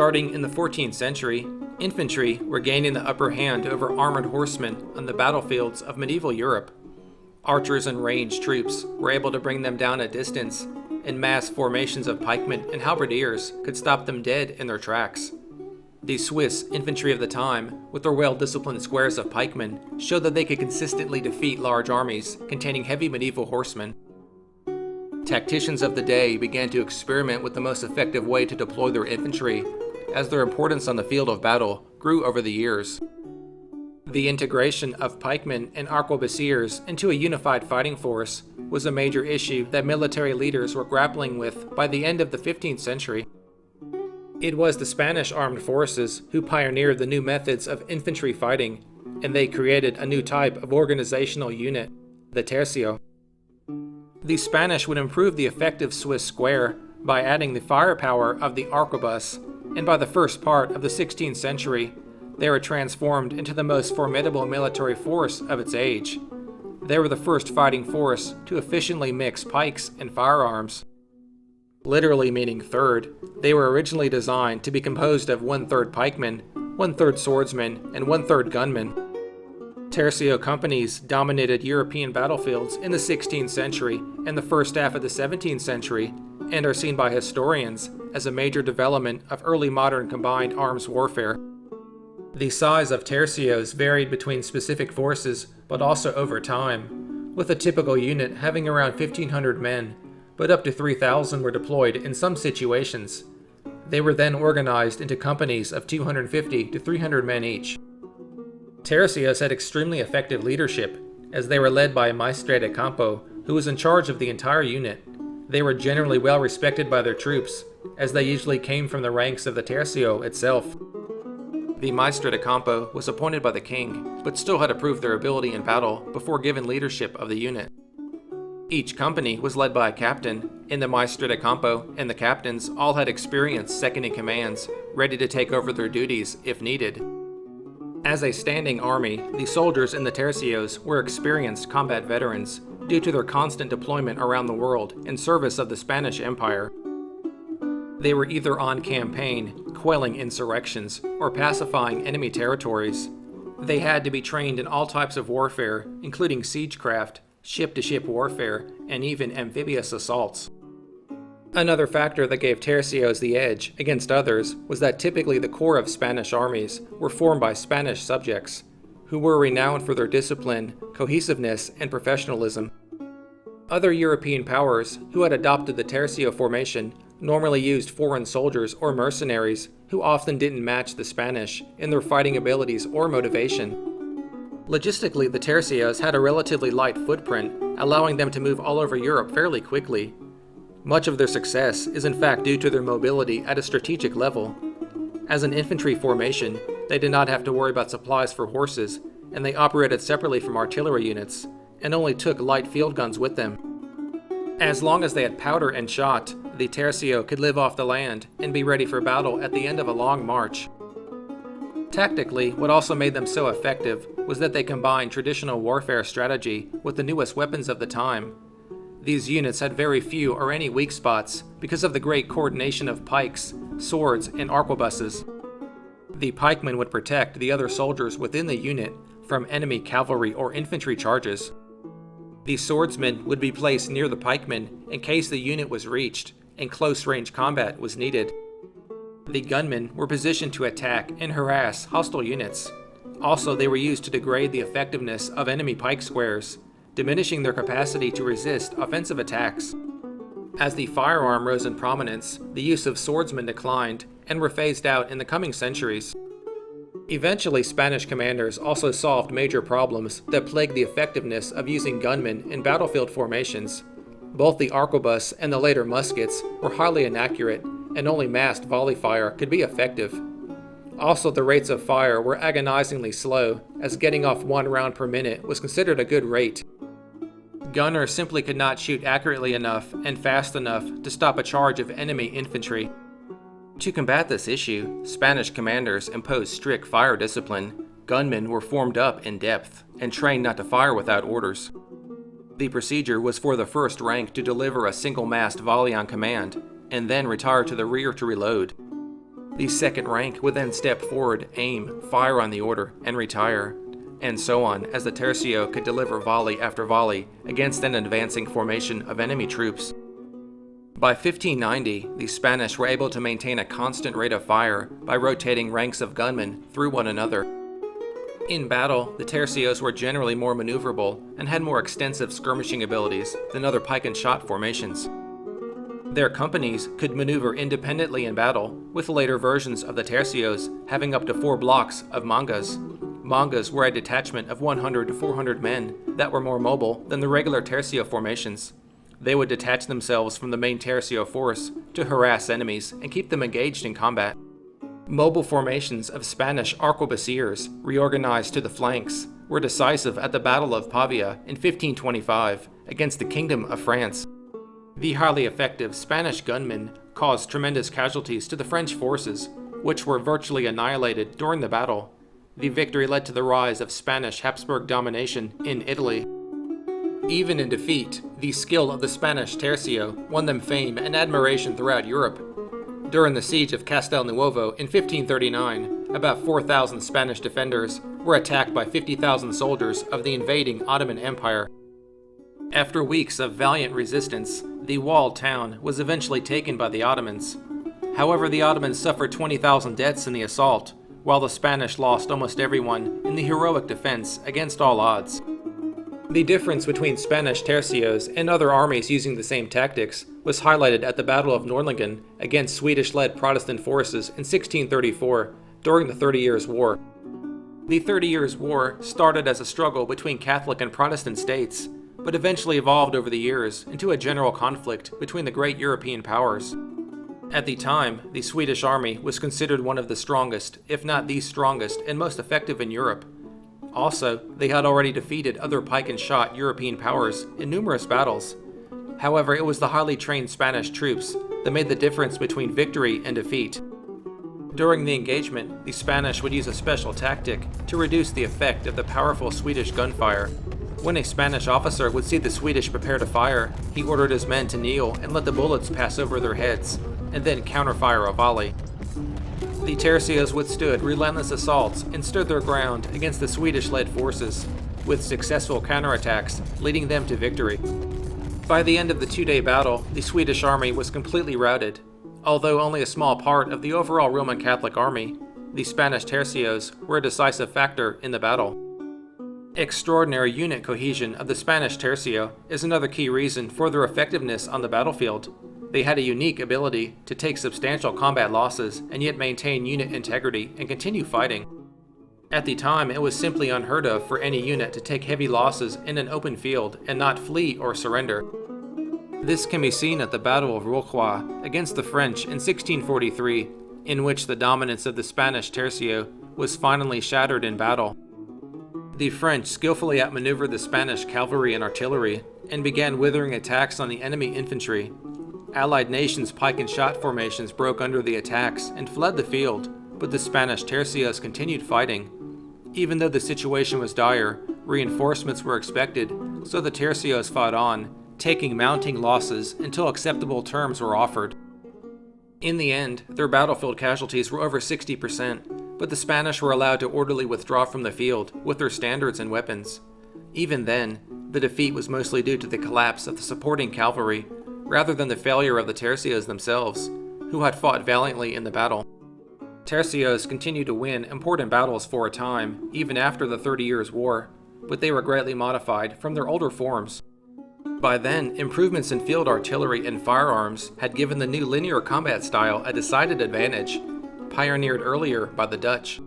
Starting in the 14th century, infantry were gaining the upper hand over armored horsemen on the battlefields of medieval Europe. Archers and ranged troops were able to bring them down at distance, and mass formations of pikemen and halberdiers could stop them dead in their tracks. The Swiss infantry of the time, with their well-disciplined squares of pikemen, showed that they could consistently defeat large armies containing heavy medieval horsemen. Tacticians of the day began to experiment with the most effective way to deploy their infantry, as their importance on the field of battle grew over the years. The integration of pikemen and arquebusiers into a unified fighting force was a major issue that military leaders were grappling with by the end of the 15th century. It was the Spanish armed forces who pioneered the new methods of infantry fighting, and they created a new type of organizational unit, the Tercio. The Spanish would improve the effective Swiss square by adding the firepower of the arquebus, and by the first part of the 16th century, they were transformed into the most formidable military force of its age. They were the first fighting force to efficiently mix pikes and firearms. Literally meaning third, they were originally designed to be composed of 1/3 pikemen, 1/3 swordsmen, and 1/3 gunmen. Tercio companies dominated European battlefields in the 16th century and the first half of the 17th century, and are seen by historians as a major development of early modern combined arms warfare. The size of tercios varied between specific forces, but also over time, with a typical unit having around 1,500 men, but up to 3,000 were deployed in some situations. They were then organized into companies of 250 to 300 men each. Tercios had extremely effective leadership, as they were led by a maestre de campo, who was in charge of the entire unit. They were generally well respected by their troops, as they usually came from the ranks of the tercio itself. The maestre de campo was appointed by the king, but still had to prove their ability in battle before given leadership of the unit. Each company was led by a captain, and the maestre de campo and the captains all had experienced second-in-commands, ready to take over their duties if needed. As a standing army, the soldiers in the tercios were experienced combat veterans due to their constant deployment around the world in service of the Spanish Empire. They were either on campaign, quelling insurrections, or pacifying enemy territories. They had to be trained in all types of warfare, including siegecraft, ship-to-ship warfare, and even amphibious assaults. Another factor that gave tercios the edge against others was that typically the core of Spanish armies were formed by Spanish subjects, who were renowned for their discipline, cohesiveness, and professionalism. Other European powers who had adopted the tercio formation normally used foreign soldiers or mercenaries who often didn't match the Spanish in their fighting abilities or motivation. Logistically, the tercios had a relatively light footprint, allowing them to move all over Europe fairly quickly. Much of their success is in fact due to their mobility at a strategic level. As an infantry formation, they did not have to worry about supplies for horses, and they operated separately from artillery units, and only took light field guns with them. As long as they had powder and shot, the tercio could live off the land and be ready for battle at the end of a long march. Tactically, what also made them so effective was that they combined traditional warfare strategy with the newest weapons of the time. These units had very few or any weak spots because of the great coordination of pikes, swords, and arquebuses. The pikemen would protect the other soldiers within the unit from enemy cavalry or infantry charges. The swordsmen would be placed near the pikemen in case the unit was reached and close-range combat was needed. The gunmen were positioned to attack and harass hostile units. Also, they were used to degrade the effectiveness of enemy pike squares, diminishing their capacity to resist offensive attacks. As the firearm rose in prominence, the use of swordsmen declined and were phased out in the coming centuries. Eventually, Spanish commanders also solved major problems that plagued the effectiveness of using gunmen in battlefield formations. Both the arquebus and the later muskets were highly inaccurate, and only massed volley fire could be effective. Also, the rates of fire were agonizingly slow, as getting off 1 round per minute was considered a good rate. Gunners simply could not shoot accurately enough and fast enough to stop a charge of enemy infantry. To combat this issue, Spanish commanders imposed strict fire discipline. Gunmen were formed up in depth and trained not to fire without orders. The procedure was for the first rank to deliver a single-massed volley on command, and then retire to the rear to reload. The second rank would then step forward, aim, fire on the order, and retire, and so on as the Tercio could deliver volley after volley against an advancing formation of enemy troops. By 1590, the Spanish were able to maintain a constant rate of fire by rotating ranks of gunmen through one another. In battle, the Tercios were generally more maneuverable and had more extensive skirmishing abilities than other pike and shot formations. Their companies could maneuver independently in battle, with later versions of the Tercios having up to 4 blocks of mangas. Mangas were a detachment of 100 to 400 men that were more mobile than the regular Tercio formations. They would detach themselves from the main Tercio force to harass enemies and keep them engaged in combat. Mobile formations of Spanish arquebusiers, reorganized to the flanks, were decisive at the Battle of Pavia in 1525 against the Kingdom of France. The highly effective Spanish gunmen caused tremendous casualties to the French forces, which were virtually annihilated during the battle. The victory led to the rise of Spanish Habsburg domination in Italy. Even in defeat, the skill of the Spanish Tercio won them fame and admiration throughout Europe. During the siege of Castelnuovo in 1539, about 4,000 Spanish defenders were attacked by 50,000 soldiers of the invading Ottoman Empire. After weeks of valiant resistance, the walled town was eventually taken by the Ottomans. However, the Ottomans suffered 20,000 deaths in the assault, while the Spanish lost almost everyone in the heroic defense against all odds. The difference between Spanish tercios and other armies using the same tactics was highlighted at the Battle of Nordlingen against Swedish-led Protestant forces in 1634 during the 30 Years' War. The 30 Years' War started as a struggle between Catholic and Protestant states, but eventually evolved over the years into a general conflict between the great European powers. At the time, the Swedish army was considered one of the strongest, if not the strongest, and most effective in Europe. Also, they had already defeated other pike and shot European powers in numerous battles. However, it was the highly trained Spanish troops that made the difference between victory and defeat. During the engagement, the Spanish would use a special tactic to reduce the effect of the powerful Swedish gunfire. When a Spanish officer would see the Swedish prepare to fire, he ordered his men to kneel and let the bullets pass over their heads, and then counterfire a volley. The Tercios withstood relentless assaults and stood their ground against the Swedish-led forces, with successful counterattacks leading them to victory. By the end of the 2-day battle, the Swedish army was completely routed. Although only a small part of the overall Roman Catholic army, the Spanish Tercios were a decisive factor in the battle. Extraordinary unit cohesion of the Spanish Tercio is another key reason for their effectiveness on the battlefield. They had a unique ability to take substantial combat losses and yet maintain unit integrity and continue fighting. At the time, it was simply unheard of for any unit to take heavy losses in an open field and not flee or surrender. This can be seen at the Battle of Rocroi against the French in 1643, in which the dominance of the Spanish Tercio was finally shattered in battle. The French skillfully outmaneuvered the Spanish cavalry and artillery and began withering attacks on the enemy infantry. Allied nations' pike and shot formations broke under the attacks and fled the field, but the Spanish tercios continued fighting. Even though the situation was dire, reinforcements were expected, so the tercios fought on, taking mounting losses until acceptable terms were offered. In the end, their battlefield casualties were over 60%, but the Spanish were allowed to orderly withdraw from the field with their standards and weapons. Even then, the defeat was mostly due to the collapse of the supporting cavalry, rather than the failure of the tercios themselves, who had fought valiantly in the battle. Tercios continued to win important battles for a time, even after the 30 Years' War, but they were greatly modified from their older forms. By then, improvements in field artillery and firearms had given the new linear combat style a decided advantage, pioneered earlier by the Dutch.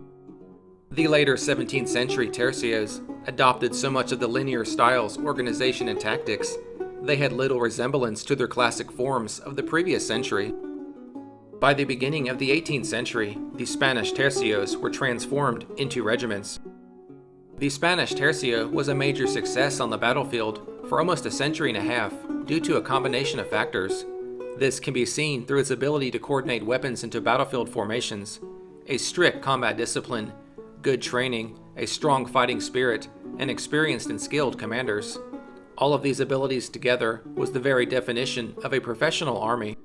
The later 17th century tercios adopted so much of the linear style's organization and tactics, they had little resemblance to their classic forms of the previous century. By the beginning of the 18th century, the Spanish tercios were transformed into regiments. The Spanish tercio was a major success on the battlefield for almost a century and a half due to a combination of factors. This can be seen through its ability to coordinate weapons into battlefield formations, a strict combat discipline, good training, a strong fighting spirit, and experienced and skilled commanders. All of these abilities together was the very definition of a professional army.